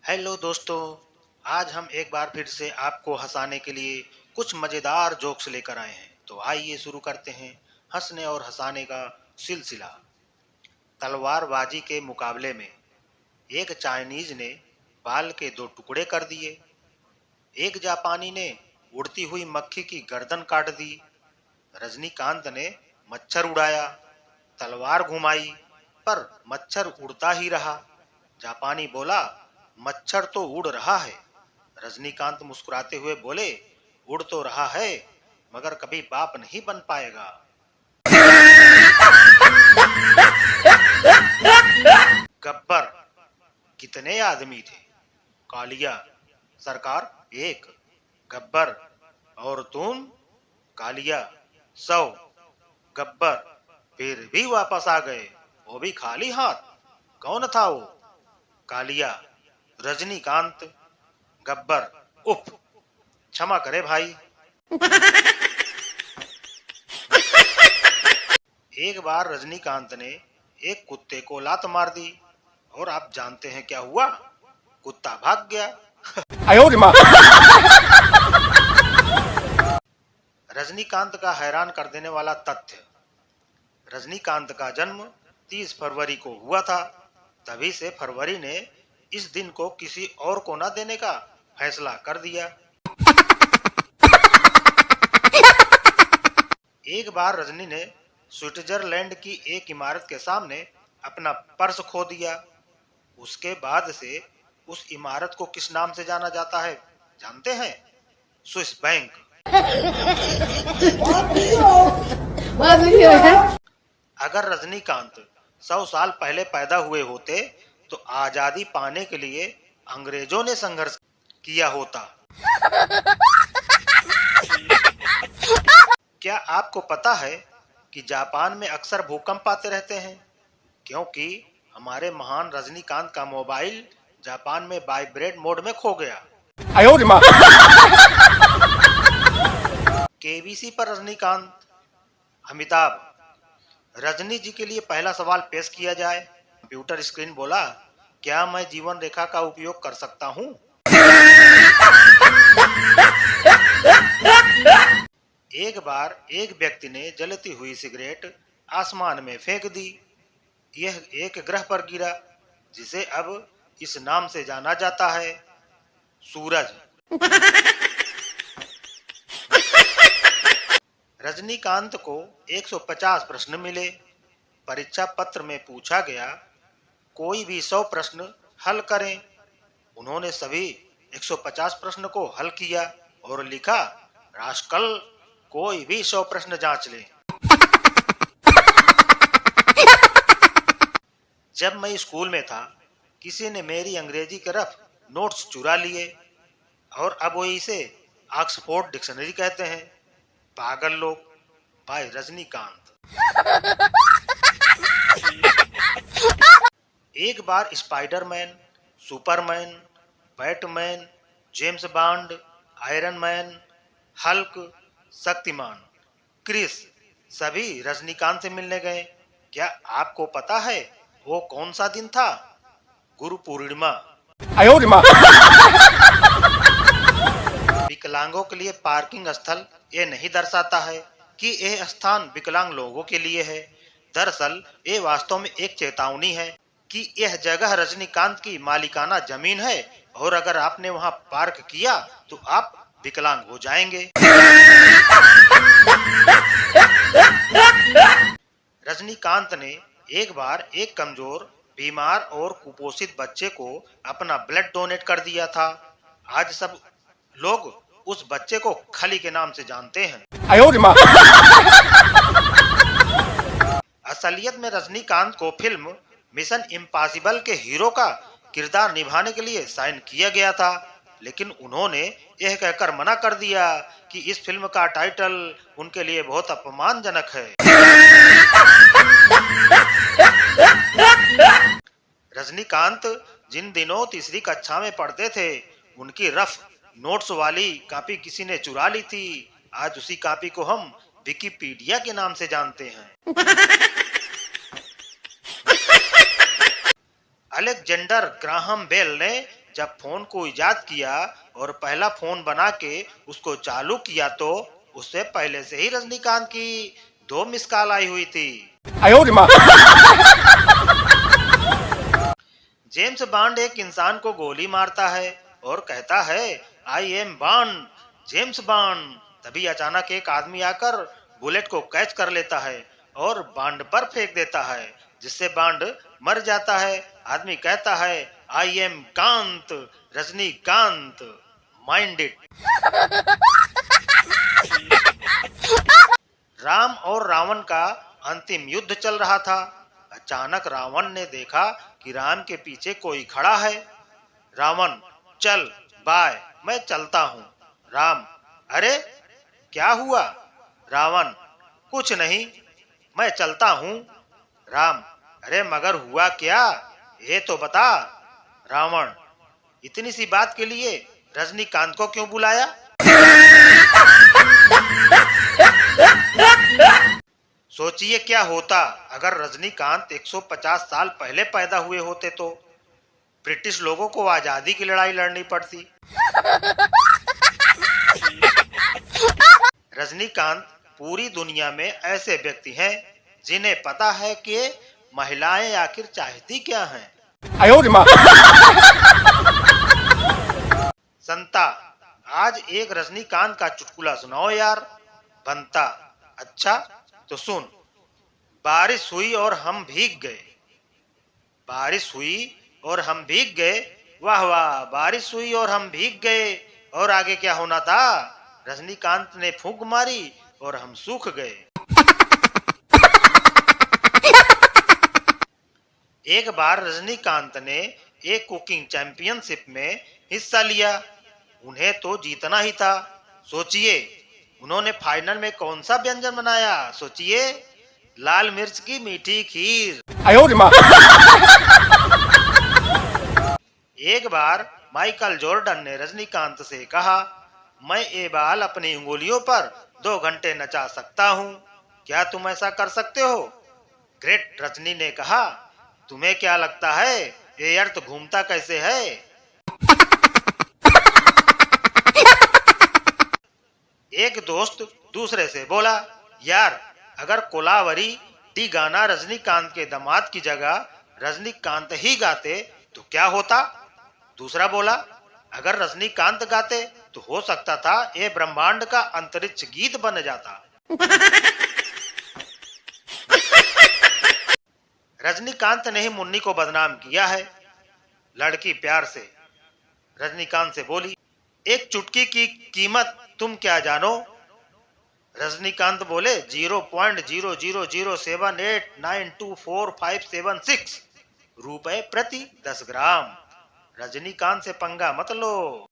Hello दोस्तों, आज हम एक बार फिर से आपको हंसाने के लिए कुछ मज़ेदार जोक्स लेकर आए हैं। तो आइए शुरू करते हैं हंसने और हंसाने का सिलसिला। तलवारबाजी के मुकाबले में एक चाइनीज ने बाल के दो टुकड़े कर दिए। एक जापानी ने उड़ती हुई मक्खी की गर्दन काट दी। रजनीकांत ने मच्छर उड़ाया, तलवार घुमाई, पर मच्छर उड़ता ही रहा। जापानी बोला, मच्छर तो उड़ रहा है। रजनीकांत मुस्कुराते हुए बोले, उड़ तो रहा है मगर कभी बाप नहीं बन पाएगा। गब्बर, कितने आदमी थे? कालिया, सरकार एक। गब्बर, और तुम? कालिया, 100। गब्बर, फिर भी वापस आ गए, वो भी खाली हाथ। कौन था वो? कालिया, रजनीकांत। गब्बर, उफ, क्षमा करे भाई। एक बार रजनीकांत ने एक कुत्ते को लात मार दी और आप जानते हैं क्या हुआ? कुत्ता भाग गया। रजनीकांत का हैरान कर देने वाला तथ्य। रजनीकांत का जन्म 30 फरवरी को हुआ था। तभी से फरवरी ने इस दिन को किसी और को न देने का फैसला कर दिया। एक बार रजनी ने स्विट्जरलैंड की एक इमारत के सामने अपना पर्स खो दिया। उसके बाद से उस इमारत को किस नाम से जाना जाता है जानते हैं? Swiss bank. अगर रजनीकांत 100 साल पहले पैदा हुए होते तो आजादी पाने के लिए अंग्रेजों ने संघर्ष किया होता। क्या आपको पता है कि जापान में अक्सर भूकंप आते रहते हैं? क्योंकि हमारे महान रजनीकांत का मोबाइल जापान में वाइब्रेट मोड में खो गया। केबीसी पर रजनीकांत, अमिताभ, रजनी जी के लिए पहला सवाल पेश किया जाए। कंप्यूटर स्क्रीन बोला, क्या मैं जीवन रेखा का उपयोग कर सकता हूँ? एक बार एक व्यक्ति ने जलती हुई सिगरेट आसमान में फेंक दी। यह एक ग्रह पर गिरा जिसे अब इस नाम से जाना जाता है, सूरज। रजनीकांत को 150 प्रश्न मिले। परीक्षा पत्र में पूछा गया, कोई भी 100 प्रश्न हल करें। उन्होंने सभी 150 प्रश्न को हल किया और लिखा, रास्कल, कोई भी 100 प्रश्न जांच ले। जब मैं स्कूल में था, किसी ने मेरी अंग्रेजी के रफ नोट्स चुरा लिए और अब वो इसे ऑक्सफोर्ड डिक्शनरी कहते हैं। पागल लोग। भाई रजनीकांत। एक बार Spiderman, Superman, Batman, James Bond, Iron Man, Hulk, Shaktimaan, Krrish सभी रजनीकांत से मिलने गए। क्या आपको पता है वो कौन सा दिन था? गुरु पूर्णिमा। विकलांगों के लिए पार्किंग स्थल ये नहीं दर्शाता है कि यह स्थान विकलांग लोगों के लिए है। दरअसल ये वास्तव में एक चेतावनी है कि यह जगह रजनीकांत की मालिकाना जमीन है और अगर आपने वहां पार्क किया तो आप विकलांग हो जाएंगे। रजनीकांत ने एक बार एक कमजोर, बीमार और कुपोषित बच्चे को अपना ब्लड डोनेट कर दिया था। आज सब लोग उस बच्चे को खली के नाम से जानते हैं। असलियत में रजनीकांत को फिल्म मिशन इम्पॉसिबल के हीरो का किरदार निभाने के लिए साइन किया गया था, लेकिन उन्होंने यह कहकर मना कर दिया कि इस फिल्म का टाइटल उनके लिए बहुत अपमानजनक है। रजनीकांत जिन दिनों तीसरी कक्षा में पढ़ते थे, उनकी रफ नोट्स वाली कॉपी किसी ने चुरा ली थी। आज उसी कॉपी को हम विकिपीडिया के नाम से जानते हैं। अलेक्जेंडर ग्राहम बेल ने जब फोन को इजाद किया और पहला फोन बना के उसको चालू किया तो उससे पहले से ही रजनीकांत की 2 मिस कॉल आई हुई थी। जेम्स बॉन्ड एक इंसान को गोली मारता है और कहता है I am Bond, James bond. तभी अचानक एक आदमी आकर बुलेट को कैच कर लेता है और बॉन्ड पर फेंक देता है, जिससे बॉन्ड मर जाता है। आदमी कहता है I am Kant, Rajinikanth, mind it. Ram और रावण का अंतिम युद्ध चल रहा था। अचानक रावण ने देखा कि राम के पीछे कोई खड़ा है। रावण, चल बाय, मैं चलता हूँ। राम, अरे क्या हुआ? रावण, कुछ नहीं, मैं चलता हूँ। राम, अरे मगर हुआ क्या, ये तो बता। रावण, इतनी सी बात के लिए रजनीकांत को क्यों बुलाया? सोचिए क्या होता अगर रजनीकांत 150 साल पहले पैदा हुए होते तो ब्रिटिश लोगों को आजादी की लड़ाई लड़नी पड़ती। रजनीकांत पूरी दुनिया में ऐसे व्यक्ति हैं जिन्हें पता है कि महिलाएं आखिर चाहती क्या हैं। संता, आज एक रजनीकांत का चुटकुला सुनाओ यार। बनता, अच्छा तो सुन। बारिश हुई और हम भीग गए। बारिश हुई और हम भीग गए। वाह वाह, बारिश हुई और हम भीग गए। और आगे क्या होना था? रजनीकांत ने फूंक मारी और हम सूख गए। एक बार रजनीकांत ने एक कुकिंग चैंपियनशिप में हिस्सा लिया। उन्हें तो जीतना ही था। सोचिए उन्होंने फाइनल में कौन सा व्यंजन बनाया? सोचिए, लाल मिर्च की मीठी खीर। एक बार माइकल जॉर्डन ने रजनीकांत से कहा, मैं ये बाल अपनी उंगलियों पर 2 घंटे नचा सकता हूँ, क्या तुम ऐसा कर सकते हो? ग्रेट रजनी ने कहा, तुम्हें क्या लगता है ये अर्थ घूमता कैसे है? एक दोस्त दूसरे से बोला, यार अगर कोलावरी डी गाना रजनीकांत के दामाद की जगह रजनीकांत ही गाते तो क्या होता? दूसरा बोला, अगर रजनीकांत गाते तो हो सकता था ये ब्रह्मांड का अंतरिक्ष गीत बन जाता। रजनीकांत ने ही मुन्नी को बदनाम किया है। लड़की प्यार से रजनीकांत से बोली, एक चुटकी की कीमत तुम क्या जानो? रजनीकांत बोले 0.00078924576 रुपए प्रति 10 ग्राम। रजनीकांत से पंगा मत लो।